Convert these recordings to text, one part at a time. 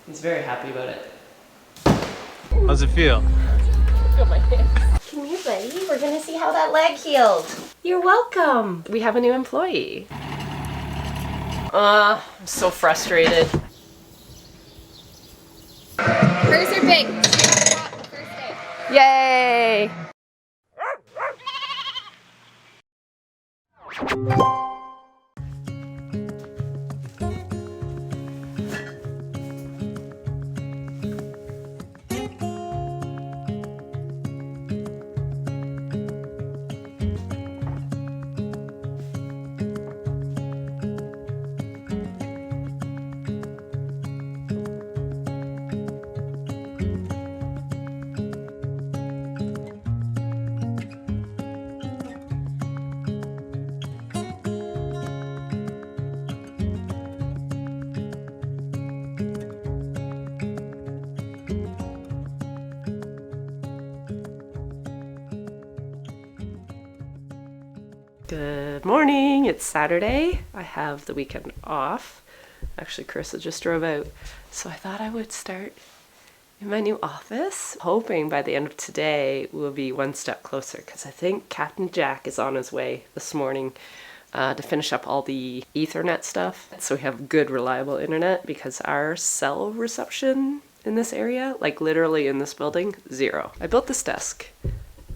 He's very happy about it. How's it feel? I feel my hands. Come here, buddy. We're gonna see how that leg healed. You're welcome. We have a new employee. I'm so frustrated. Hers are big. Yay! Good morning, it's Saturday. I have the weekend off. Actually, Carissa just drove out. So I thought I would start in my new office. Hoping by the end of today we'll be one step closer because I think Captain Jack is on his way this morning to finish up all the Ethernet stuff. So we have good, reliable internet because our cell reception in this area, like literally in this building, zero. I built this desk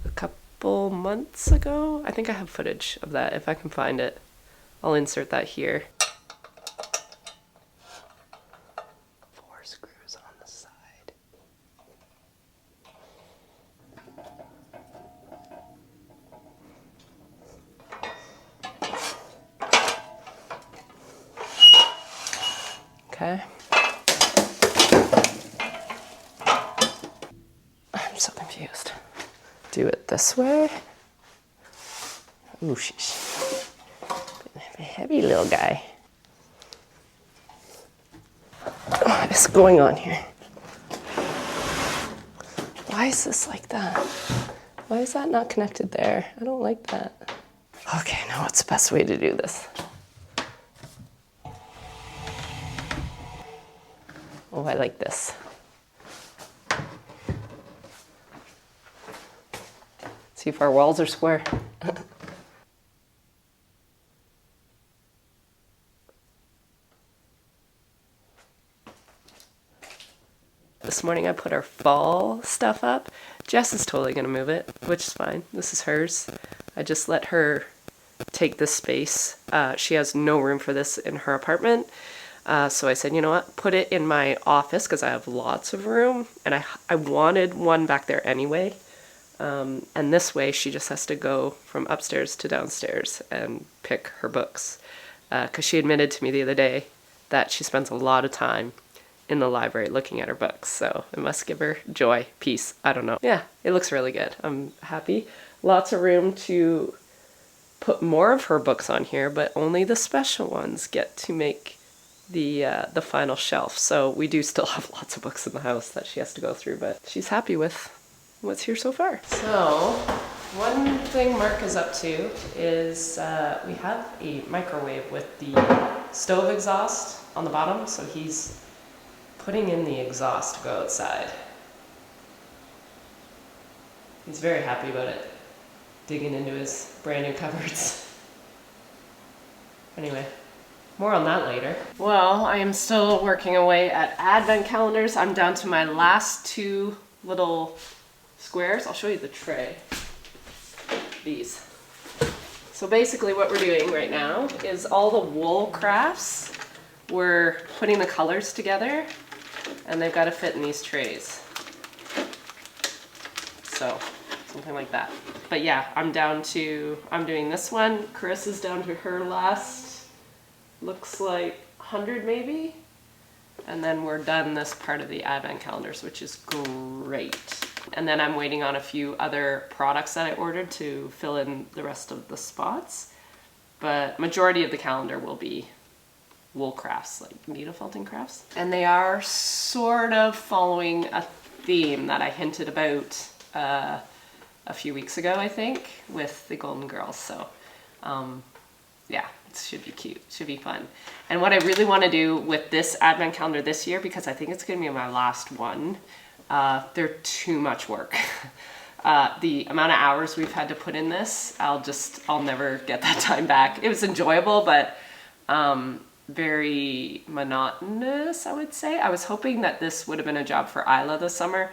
a couple months ago. I think I have footage of that if I can find it. I'll insert that here. 4 screws on the side. Okay. I'm so confused. Do it this way. Ooh, sheesh. A heavy little guy. What is going on here? Why is this like that? Why is that not connected there? I don't like that. Okay, now what's the best way to do this? Oh, I like this. See if our walls are square. This morning I put our fall stuff up. Jess is totally gonna move it, which is fine. This is hers. I just let her take this space. She has no room for this in her apartment. So I said, you know what, put it in my office because I have lots of room. And I wanted one back there anyway. And this way she just has to go from upstairs to downstairs and pick her books. Because she admitted to me the other day that she spends a lot of time in the library looking at her books. So it must give her joy, peace, I don't know. Yeah, it looks really good. I'm happy. Lots of room to put more of her books on here, but only the special ones get to make the final shelf. So we do still have lots of books in the house that she has to go through, but she's happy with what's here so far. So one thing Mark is up to is we have a microwave with the stove exhaust on the bottom, so he's putting in the exhaust to go outside. He's very happy about it, digging into his brand new cupboards. Anyway, more on that later. Well, I am still working away at advent calendars. I'm down to my last 2 little squares. I'll show you the tray. These. So basically what we're doing right now is all the wool crafts, we're putting the colors together and they've got to fit in these trays. So something like that. But yeah, I'm doing this one. Carissa's down to her last, looks like 100 maybe. And then we're done this part of the advent calendars, which is great. And then I'm waiting on a few other products that I ordered to fill in the rest of the spots. But majority of the calendar will be wool crafts, like needle felting crafts. And they are sort of following a theme that I hinted about a few weeks ago, I think, with the Golden Girls. So yeah, should be cute, should be fun. And what I really want to do with this advent calendar this year, because I think it's going to be my last one, they're too much work. The amount of hours we've had to put in this, I'll never get that time back. It was enjoyable, but very monotonous, I would say. I was hoping that this would have been a job for Isla this summer,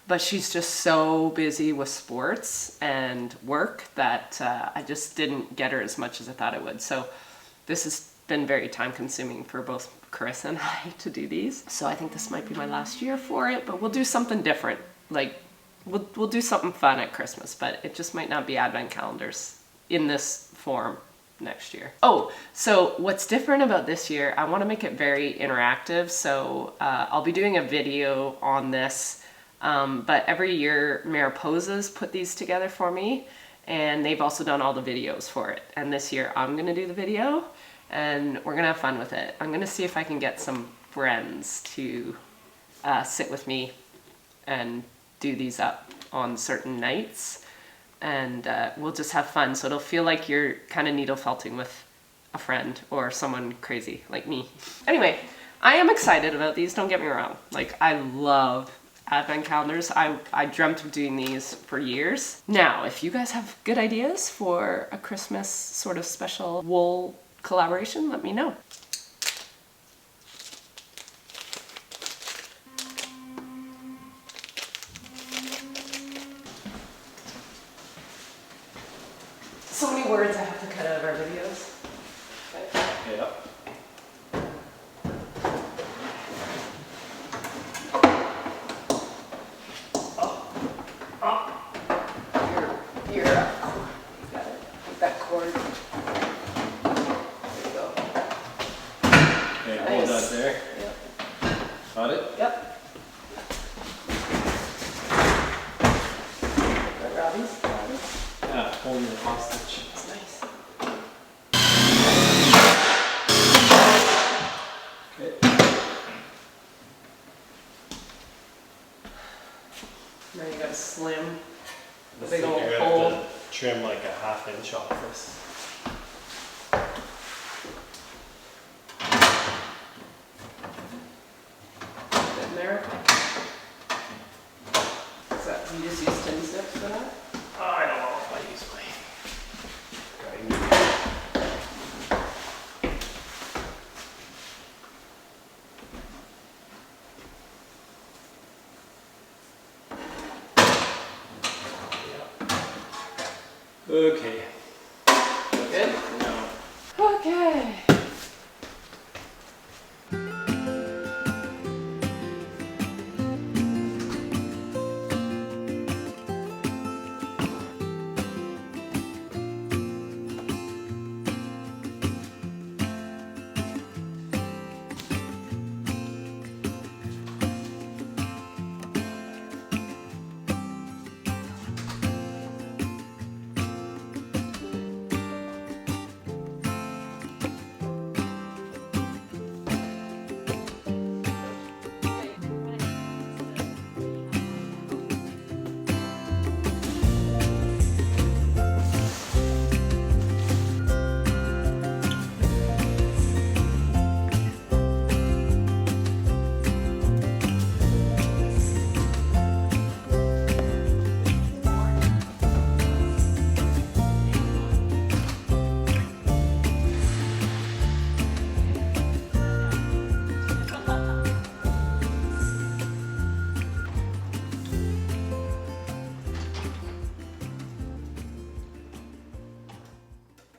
but she's just so busy with sports and work that I just didn't get her as much as I thought I would. So this has been very time consuming for both Carissa and I to do these. So I think this might be my last year for it, but we'll do something different. Like we'll do something fun at Christmas, but it just might not be advent calendars in this form next year. Oh, so what's different about this year, I want to make it very interactive. So I'll be doing a video on this, but every year Mariposa's put these together for me, and they've also done all the videos for it. And this year I'm going to do the video, and we're going to have fun with it. I'm going to see if I can get some friends to sit with me and do these up on certain nights. And we'll just have fun. So it'll feel like you're kind of needle felting with a friend or someone crazy like me. Anyway, I am excited about these, don't get me wrong. Like, I love advent calendars. I dreamt of doing these for years. Now, if you guys have good ideas for a Christmas sort of special wool collaboration, let me know. So many words I have to cut out of our videos. Okay. Yeah. You're you got it. With that cord. There you go. Okay, hold Nice. that there. Yep. Got it? Yep. Robbie's. Yeah, holding it hostage. It's nice. Okay. Now you got a slim. I Big think old you're hole. gonna have to trim like a 1/2 inch off this. Fit in there. Is that, you just use tin snips for that? I don't know if I use my. Okay. Good? No. Okay.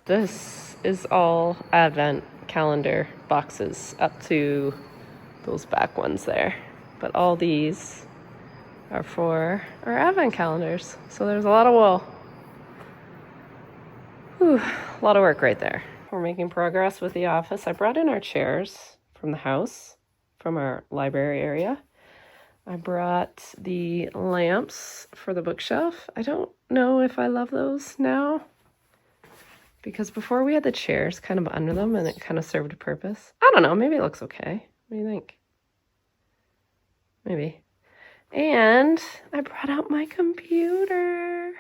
This is all advent calendar boxes up to those back ones there. But all these are for our advent calendars. So there's a lot of wool. Whew, a lot of work right there. We're making progress with the office. I brought in our chairs from the house, from our library area. I brought the lamps for the bookshelf. I don't know if I love those now, because before we had the chairs kind of under them and it kind of served a purpose. I don't know, maybe it looks okay. What do you think? Maybe. And I brought out my computer.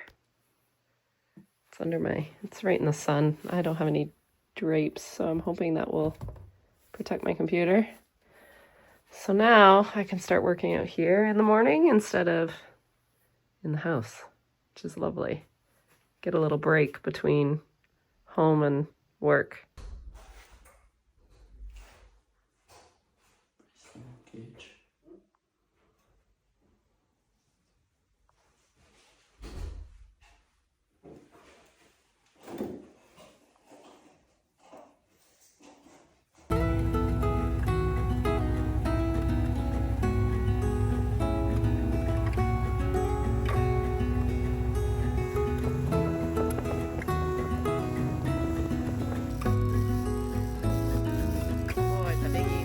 It's right in the sun. I don't have any drapes, so I'm hoping that will protect my computer. So now I can start working out here in the morning instead of in the house, which is lovely. Get a little break between home and work.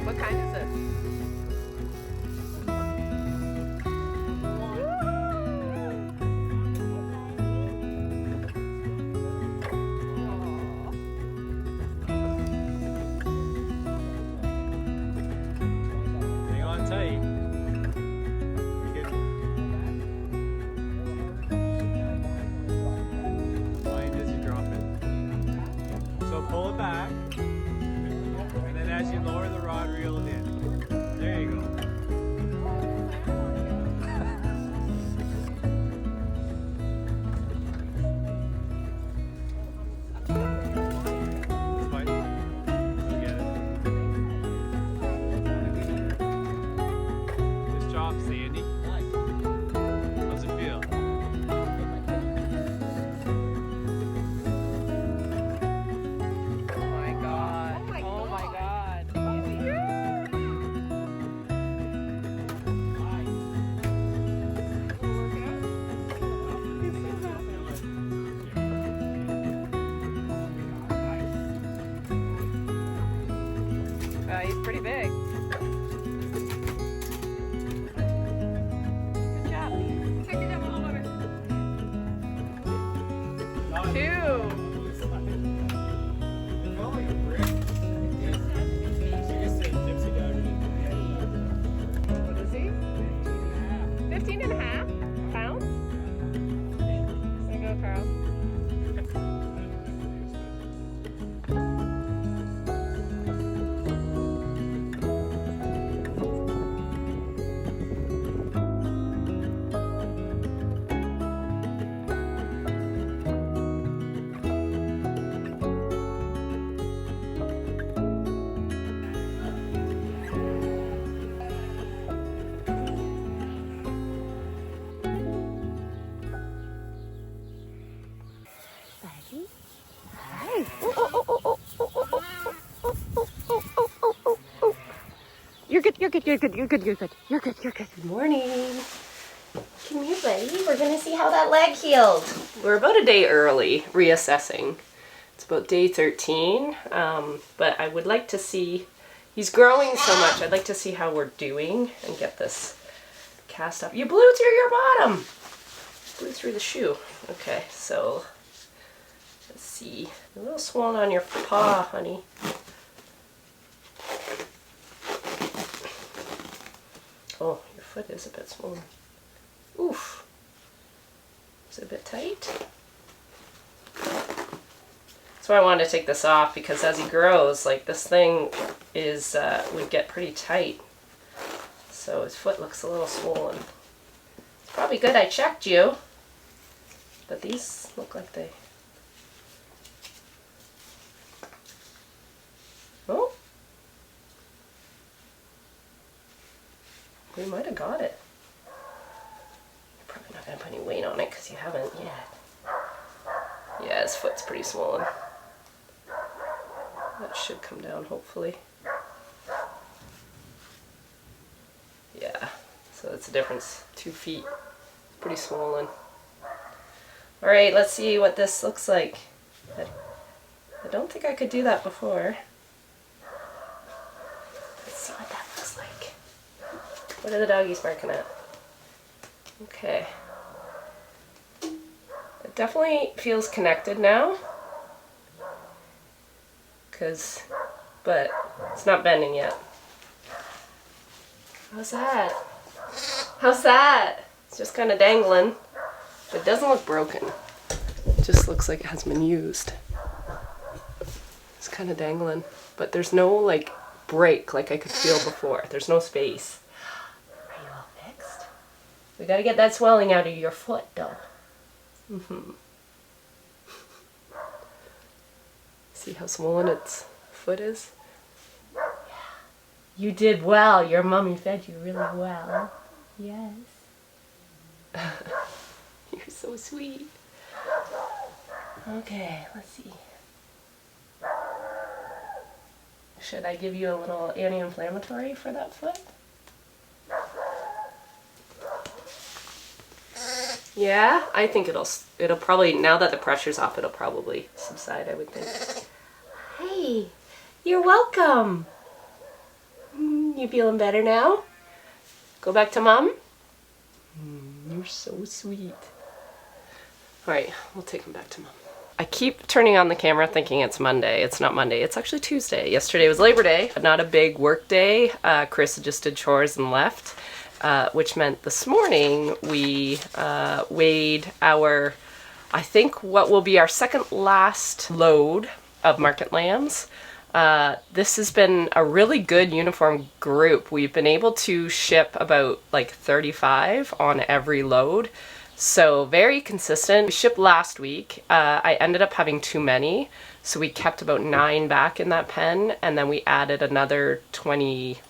What kind is it? Hang on tight. Mind as you drop it. So pull it back. And then as you lower the rod, reel it in. There you go. It's fine. You'll get it. Good job, Sandy. How's it feel? Oh my god. Oh my god. He's pretty big. Good job. Two. What is he? 15.5 pounds? There you go, Carl. You're good, you're good, you're good, you're good, you're good, you're good, you're good. Good morning. Come here, buddy. We're gonna see how that leg healed. We're about a day early reassessing. It's about day 13, but I would like to see, he's growing so much, I'd like to see how we're doing and get this cast up. You blew through your bottom. Blew through the shoe. Okay, so let's see. A little swollen on your paw, honey. Oh, your foot is a bit swollen. Oof. Is it a bit tight? So I wanted to take this off because as he grows, like this thing is would get pretty tight. So his foot looks a little swollen. It's probably good I checked you. But these look like they... Oh. We might have got it. You're probably not going to put any weight on it because you haven't yet. Yeah, his foot's pretty swollen. That should come down, hopefully. Yeah, so that's the difference. 2 feet. Pretty swollen. Alright, let's see what this looks like. I don't think I could do that before. Let's see what that looks like. What are the doggies barking at? Okay. It definitely feels connected now. But it's not bending yet. How's that? How's that? It's just kind of dangling. It doesn't look broken. It just looks like it hasn't been used. It's kind of dangling, but there's no like break like I could feel before. There's no space. Are you all fixed? We gotta get that swelling out of your foot though. See how swollen its foot is? Yeah. You did well. Your mommy fed you really well. Yes. You're so sweet. Okay, let's see. Should I give you a little anti-inflammatory for that foot? Yeah, I think it'll probably, now that the pressure's off, it'll probably subside, I would think. Hey, you're welcome. You feeling better now? Go back to mom? You're so sweet. All right, we'll take him back to mom. I keep turning on the camera thinking it's Monday. It's not Monday, it's actually Tuesday. Yesterday was Labor Day, but not a big work day. Chris just did chores and left, which meant this morning we weighed our, I think what will be our second last load of market lambs. This has been a really good uniform group. We've been able to ship about like 35 on every load. So very consistent. We shipped last week. I ended up having too many, so we kept about 9 back in that pen, and then we added another 22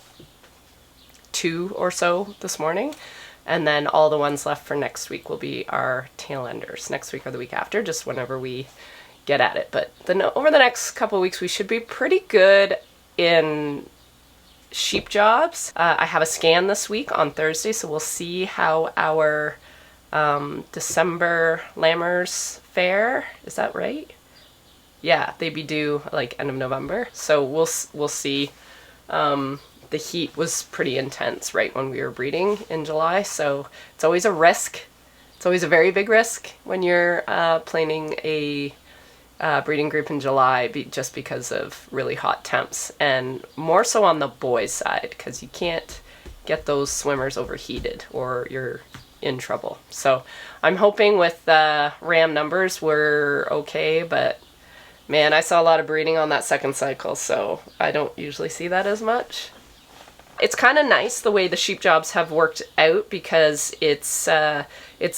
or so this morning. And then all the ones left for next week will be our tail enders. Next week or the week after, just whenever we get at it. But then over the next couple of weeks, we should be pretty good in sheep jobs. I have a scan this week on Thursday, so we'll see how our December Lammers fair, is that right? Yeah, they'd be due like end of November, so we'll see. The heat was pretty intense right when we were breeding in July, so it's always a risk. It's always a very big risk when you're planning a breeding group in July, just because of really hot temps, and more so on the boys' side, because you can't get those swimmers overheated or you're in trouble. So I'm hoping with ram numbers we're okay, but man, I saw a lot of breeding on that second cycle, so I don't usually see that as much. It's kind of nice the way the sheep jobs have worked out, because it's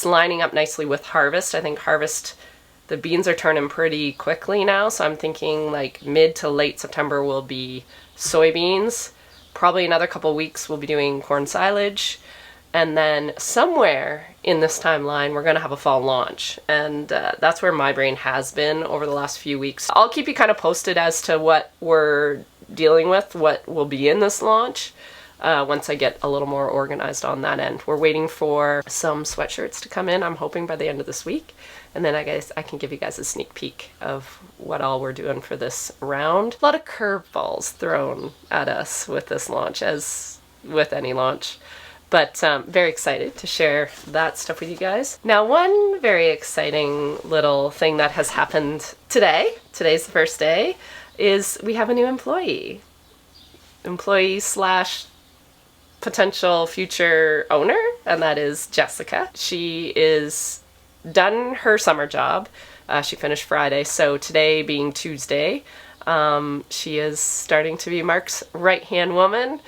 lining up nicely with harvest. I think harvest, the beans are turning pretty quickly now, so I'm thinking like mid to late September will be soybeans. Probably another couple weeks we'll be doing corn silage. And then somewhere in this timeline, we're going to have a fall launch. And that's where my brain has been over the last few weeks. I'll keep you kind of posted as to what we're dealing with, what will be in this launch, once I get a little more organized on that end. We're waiting for some sweatshirts to come in, I'm hoping by the end of this week. And then I guess I can give you guys a sneak peek of what all we're doing for this round. A lot of curveballs thrown at us with this launch, as with any launch. But very excited to share that stuff with you guys. Now, one very exciting little thing that has happened today's the first day, is we have a new employee slash potential future owner, and that is Jessica. She is done her summer job. She finished Friday, so today being Tuesday, she is starting to be Mark's right-hand woman.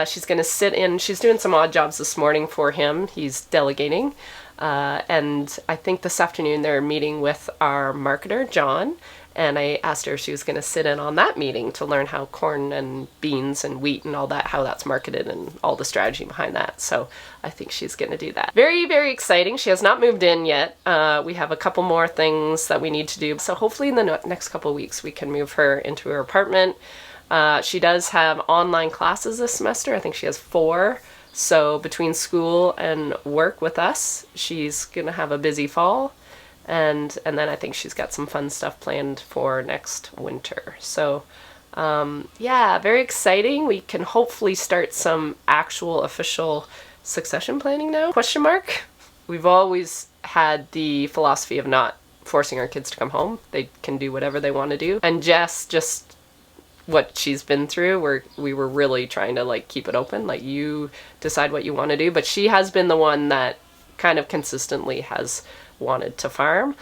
She's going to sit in, she's doing some odd jobs this morning for him. He's delegating. And I think this afternoon they're meeting with our marketer, John. And I asked her if she was going to sit in on that meeting to learn how corn and beans and wheat and all that, how that's marketed and all the strategy behind that. So I think she's going to do that. Very, very exciting. She has not moved in yet. We have a couple more things that we need to do. So hopefully in the next couple of weeks we can move her into her apartment. She does have online classes this semester. I think she has 4. So between school and work with us, she's going to have a busy fall. And then I think she's got some fun stuff planned for next winter. So yeah, very exciting. We can hopefully start some actual official succession planning now, question mark. We've always had the philosophy of not forcing our kids to come home. They can do whatever they want to do. And Jess, just what she's been through, we were really trying to like keep it open, like you decide what you want to do. But she has been the one that kind of consistently has wanted to farm.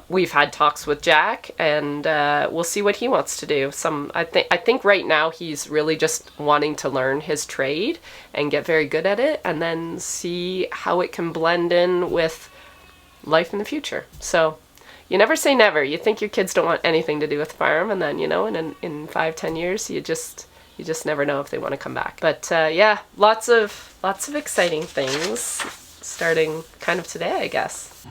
We've had talks with Jack, and we'll see what he wants to do. I think right now he's really just wanting to learn his trade and get very good at it, and then see how it can blend in with life in the future. So you never say never. You think your kids don't want anything to do with farm, and then, you know, in 5-10 years, you just never know if they want to come back. But yeah, lots of exciting things starting kind of today, I guess.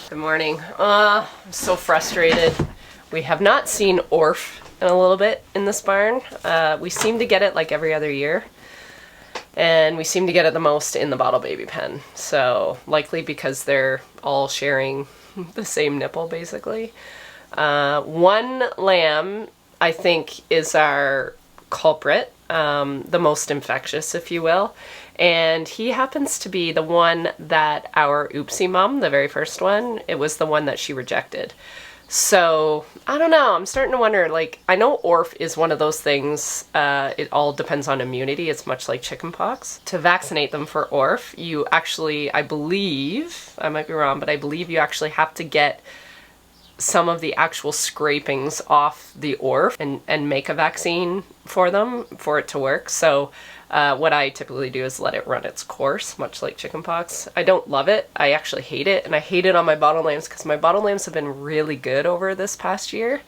Good morning. I'm so frustrated. We have not seen Orf in a little bit in this barn. We seem to get it like every other year. And we seem to get it the most in the bottle baby pen. So likely because they're all sharing the same nipple basically. One lamb, I think, is our culprit, the most infectious, if you will. And he happens to be the one that our oopsie mom, the very first one, it was the one that she rejected. So, I don't know, I'm starting to wonder, like, I know Orf is one of those things, it all depends on immunity, it's much like chickenpox. To vaccinate them for Orf, you actually, I believe, I might be wrong, but I believe you actually have to get some of the actual scrapings off the Orf and make a vaccine for them, for it to work. So what I typically do is let it run its course, much like chickenpox. I don't love it. I actually hate it, and I hate it on my bottle lambs because my bottle lambs have been really good over this past year,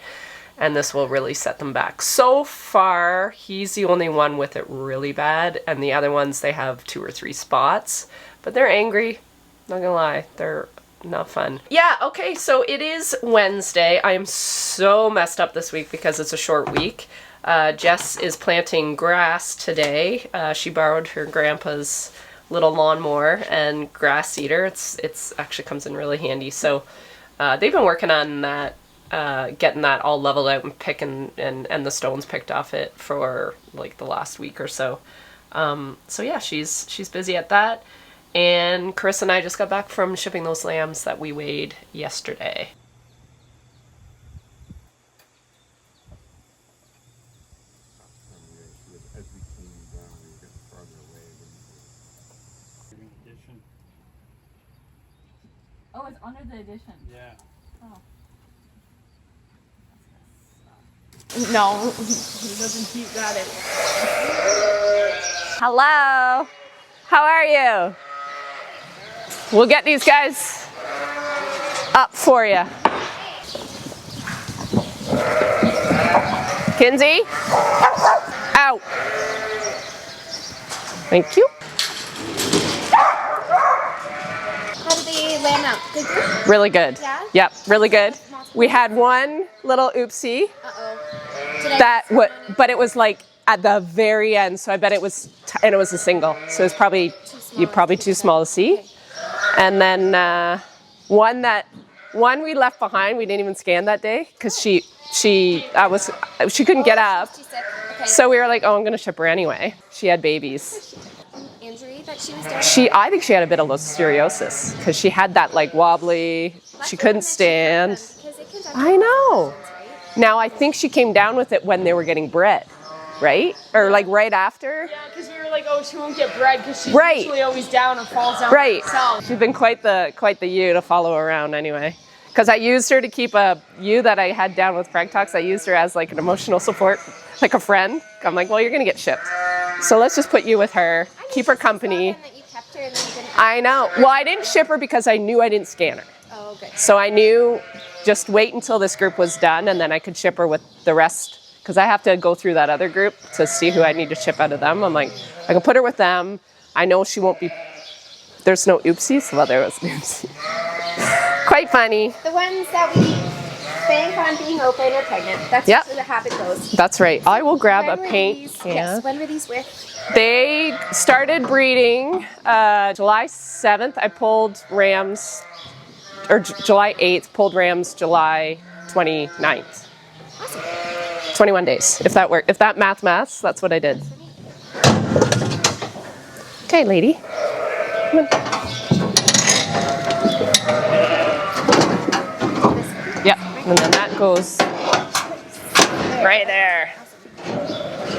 and this will really set them back. So far, he's the only one with it really bad, and the other ones, they have 2 or 3 spots, but they're angry. Not gonna lie, they're not fun. Yeah, okay, so it is Wednesday. I am so messed up this week because it's a short week. Jess is planting grass today. She borrowed her grandpa's little lawnmower and grass seeder. It's actually comes in really handy. So they've been working on that, getting that all leveled out and picking and the stones picked off it for like the last week or so. So yeah, she's busy at that. And Chris and I just got back from shipping those lambs that we weighed yesterday. Oh, it's under the addition. Yeah. Oh. No, he doesn't keep that in. Hello. How are you? We'll get these guys up for you. Kinsey? Out. Thank you. How did they land out? Good? Really good. Yeah? Yep, really good. We had one little oopsie. Uh-oh. But it was like at the very end, so I bet it was, and it was a single, so it was probably too small to see. Okay. And then one we left behind, we didn't even scan that day because she couldn't get up. She's sick. Okay. So we were like, oh, I'm gonna ship her anyway. She had babies. Injury that she was doing? I think she had a bit of listeriosis because she had that like wobbly, she couldn't stand. I know. Now I think she came down with it when they were getting bred, right? Or like right after? Yeah, because we were like, oh, she won't get bred because she's Right. usually always down and falls down Right. herself. She's been quite the ewe to follow around anyway. Because I used her to keep a ewe that I had down with Frag Talks. I used her as like an emotional support, like a friend. I'm like, well, you're gonna get shipped. So let's just put you with her, keep her company. That you kept her and then you didn't. I know. Well, I didn't ship her because I knew I didn't scan her. Oh, okay. So I knew just wait until this group was done and then I could ship her with the rest. Because I have to go through that other group to see who I need to ship out of them. I'm like, I can put her with them. I know she won't be, there's no oopsies. Well, there was an oopsie. quite funny. The ones that we bank on being open or pregnant. That's Yep. usually the habit goes. That's right. I will grab a When were paint these- can. Yes, when were these with? They started breeding July 7th. I pulled rams, or July 8th, pulled rams July 29th. Awesome. 21 days, if that worked. If that maths, that's what I did. Okay, lady. Come on. Yep, and then that goes right there.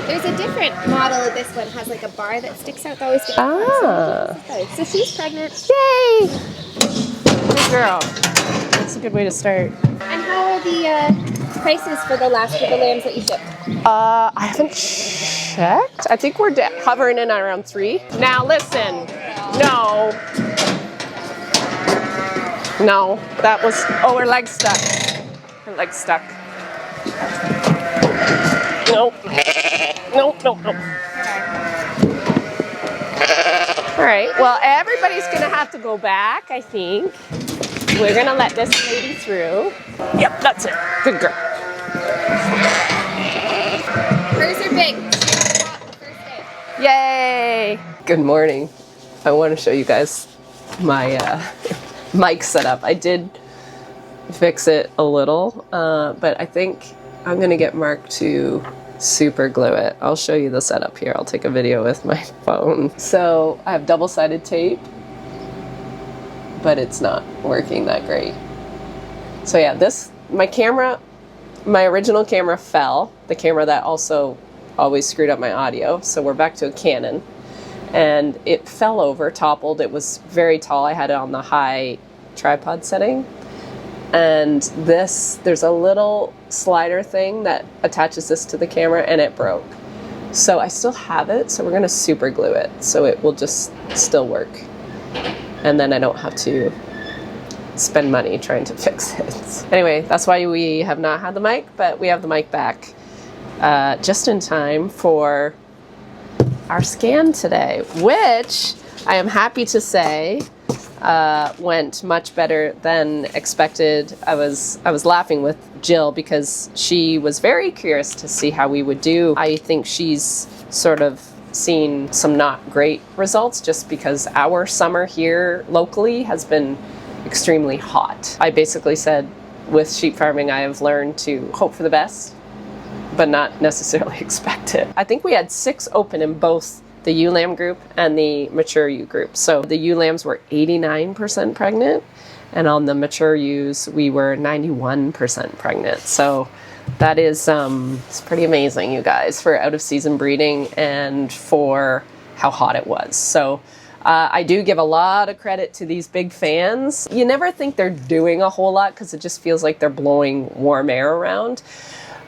There's a different model. This one has like a bar that sticks out. That always gets Ah. So she's pregnant. Yay! Good girl. That's a good way to start. And how are the prices for the last of the lambs that you shipped? I haven't checked. I think we're hovering in at around 3. Now listen, no, that was, oh, her leg's stuck. Her leg's stuck. Nope. All right, well, everybody's gonna have to go back, I think. We're gonna let this lady through. Yep, that's it. Good girl. Hers are big. Yay! Good morning. I want to show you guys my mic setup. I did fix it a little, but I think I'm going to get Mark to super glue it. I'll show you the setup here. I'll take a video with my phone. So I have double-sided tape, but it's not working that great. So yeah, my original camera fell. The camera that also always screwed up my audio. So we're back to a Canon. And it fell over, toppled. It was very tall. I had it on the high tripod setting. And there's a little slider thing that attaches this to the camera, and it broke. So I still have it, so we're gonna super glue it so it will just still work. And then I don't have to spend money trying to fix it. Anyway, that's why we have not had the mic, but we have the mic back just in time for our scan today, which I am happy to say went much better than expected. I was laughing with Jill because she was very curious to see how we would do. I think she's sort of seen some not great results just because our summer here locally has been extremely hot. I basically said with sheep farming I have learned to hope for the best but not necessarily expect it. I think we had 6 open in both the ewe lamb group and the mature ewe group. So the ewe lambs were 89% pregnant, and on the mature ewes we were 91% pregnant. So that is it's pretty amazing, you guys, for out of season breeding and for how hot it was. So I do give a lot of credit to these big fans. You never think they're doing a whole lot because it just feels like they're blowing warm air around.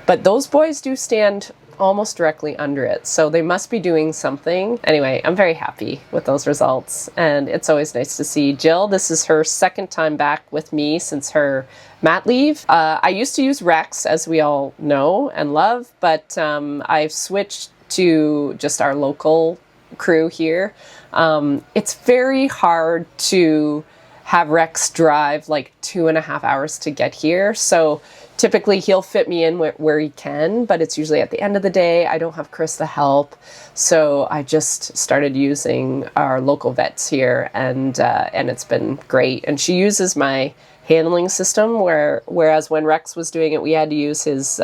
But those boys do stand almost directly under it, so they must be doing something. Anyway, I'm very happy with those results, and it's always nice to see Jill. This is her second time back with me since her mat leave. I used to use Rex, as we all know and love, but I've switched to just our local crew here. It's very hard to have Rex drive like 2.5 hours to get here, so typically he'll fit me in where he can, but it's usually at the end of the day. I don't have Chris to help, so I just started using our local vets here, and it's been great. And she uses my handling system, whereas when Rex was doing it, we had to use his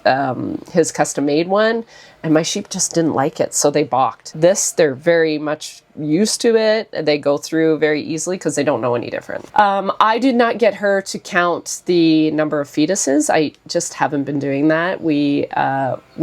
custom-made one, and my sheep just didn't like it, so they balked. This, they're very much used to it. They go through very easily because they don't know any different. I did not get her to count the number of fetuses. I just haven't been doing that. We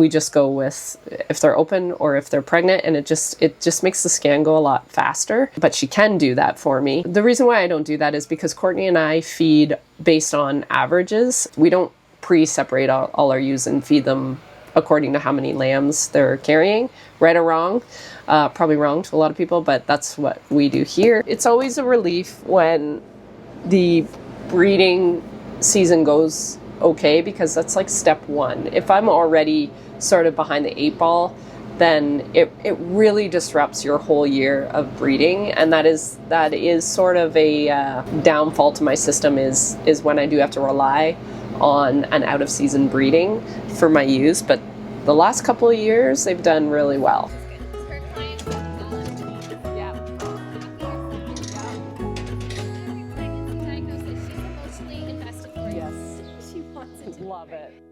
just go with if they're open or if they're pregnant, and it just makes the scan go a lot faster. But she can do that for me. The reason why I don't do that is because Courtney and I feed based on averages. We don't pre-separate all our ewes and feed them according to how many lambs they're carrying, right or wrong. Probably wrong to a lot of people, but that's what we do here. It's always a relief when the breeding season goes okay, because that's like step one. If I'm already sort of behind the 8 ball, then it really disrupts your whole year of breeding. And that is sort of a downfall to my system is when I do have to rely on an out of season breeding for my ewes. But the last couple of years, they've done really well. Love it.